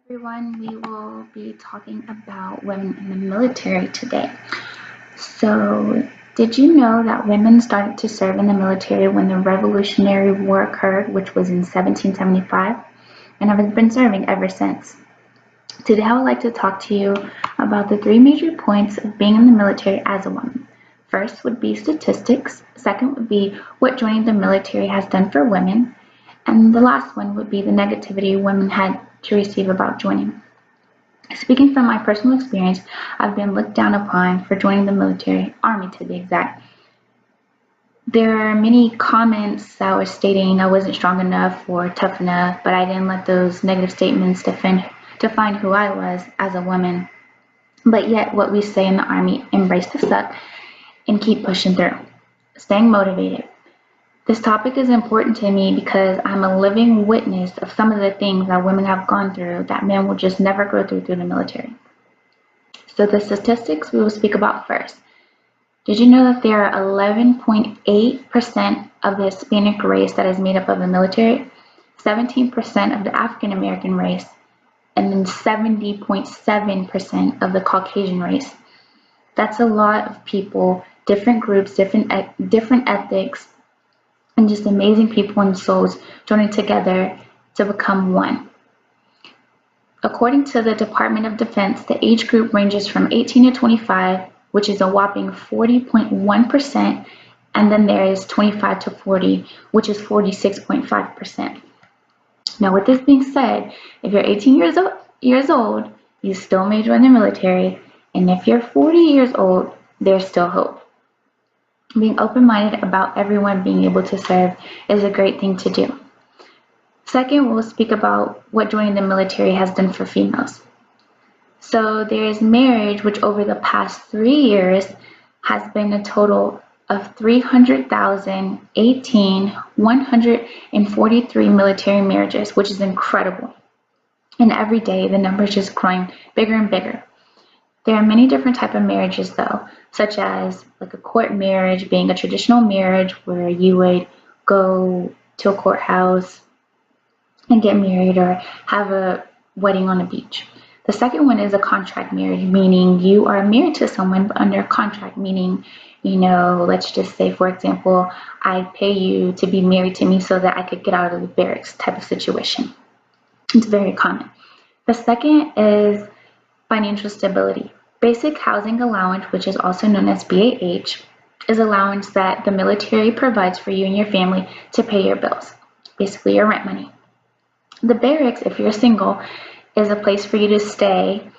Everyone. We will be talking about women in the military today. So, did you know that women started to serve in the military when the Revolutionary War occurred, which was in 1775, and have been serving ever since? Today, I would like to talk to you about the three major points of being in the military as a woman. First would be statistics, second would be what joining the military has done for women, and the last one would be the negativity women had to receive about joining. Speaking from my personal experience, I've been looked down upon for joining the military, Army to be exact. There are many comments that were stating I wasn't strong enough or tough enough, but I didn't let those negative statements define who I was as a woman. But yet, what we say in the Army, embrace the suck and keep pushing through, staying motivated. This topic is important to me because I'm a living witness of some of the things that women have gone through that men will just never go through the military. So the statistics we will speak about first. Did you know that there are 11.8% of the Hispanic race that is made up of the military, 17% of the African American race, and then 70.7% of the Caucasian race? That's a lot of people, different groups, different ethics, and just amazing people and souls joining together to become one. According to the Department of Defense, the age group ranges from 18 to 25, which is a whopping 40.1%, and then there is 25 to 40, which is 46.5%. Now, with this being said, if you're 18 years old, you still may join the military, and if you're 40 years old, there's still hope. Being open-minded about everyone being able to serve is a great thing to do. Second, we'll speak about what joining the military has done for females. So there is marriage, which over the past 3 years has been a total of 143 military marriages, which is incredible. And every day the number is just growing bigger and bigger. There are many different types of marriages though, such as like a court marriage being a traditional marriage where you would go to a courthouse and get married or have a wedding on a beach. The second one is a contract marriage, meaning you are married to someone but under a contract, meaning, let's just say, for example, I pay you to be married to me so that I could get out of the barracks type of situation. It's very common. The second is financial stability. Basic housing allowance, which is also known as BAH, is allowance that the military provides for you and your family to pay your bills, basically your rent money. The barracks, if you're single, is a place for you to stay.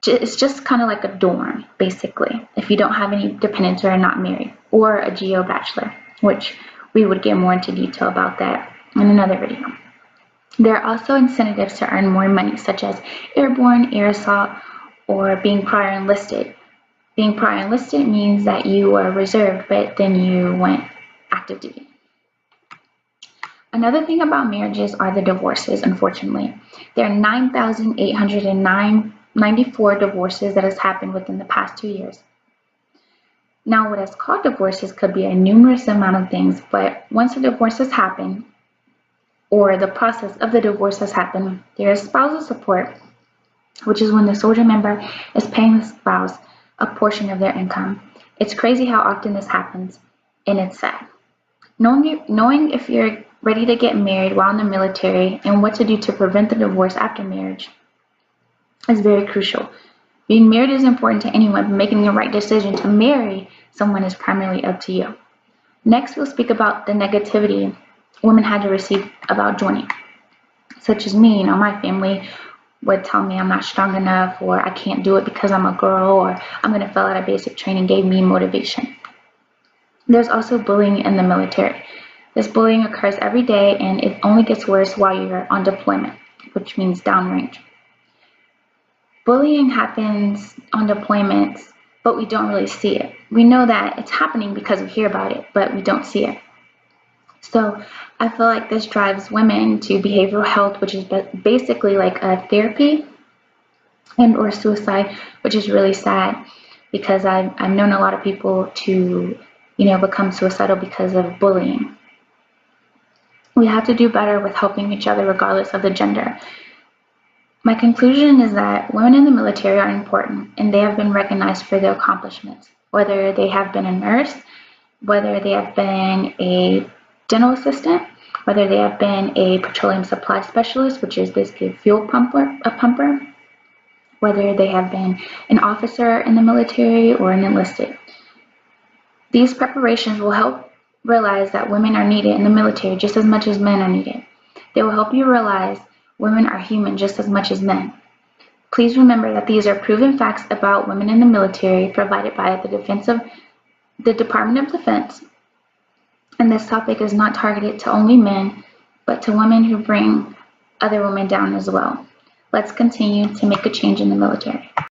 It's just kind of like a dorm, basically, if you don't have any dependents or are not married, or a GO bachelor, which we would get more into detail about that in another video. There are also incentives to earn more money, such as airborne, air assault, or being prior enlisted. Being prior enlisted means that you were reserved, but then you went active duty. Another thing about marriages are the divorces, unfortunately. There are 9,894 divorces that has happened within the past 2 years. Now, what is called divorces could be a numerous amount of things, but once a divorce has happened, or the process of the divorce has happened, there is spousal support, which is when the soldier member is paying the spouse a portion of their income. It's crazy how often this happens, and it's sad. Knowing if you're ready to get married while in the military and what to do to prevent the divorce after marriage is very crucial. Being married is important to anyone, but making the right decision to marry someone is primarily up to you. Next, we'll speak about the negativity women had to receive about joining, such as me. My family would tell me I'm not strong enough, or I can't do it because I'm a girl, or I'm going to fail out of basic training, gave me motivation. There's also bullying in the military. This bullying occurs every day, and it only gets worse while you're on deployment, which means downrange. Bullying happens on deployments, but we don't really see it. We know that it's happening because we hear about it, but we don't see it. So I feel like this drives women to behavioral health, which is basically like a therapy, and or suicide, which is really sad because I've known a lot of people to, become suicidal because of bullying. We have to do better with helping each other regardless of the gender. My conclusion is that women in the military are important and they have been recognized for their accomplishments, whether they have been a nurse, whether they have been a dental assistant, whether they have been a petroleum supply specialist, which is basically a pumper, whether they have been an officer in the military or an enlisted. These preparations will help realize that women are needed in the military just as much as men are needed. They will help you realize women are human just as much as men. Please remember that these are proven facts about women in the military provided by the Department of Defense, and this topic is not targeted to only men, but to women who bring other women down as well. Let's continue to make a change in the military.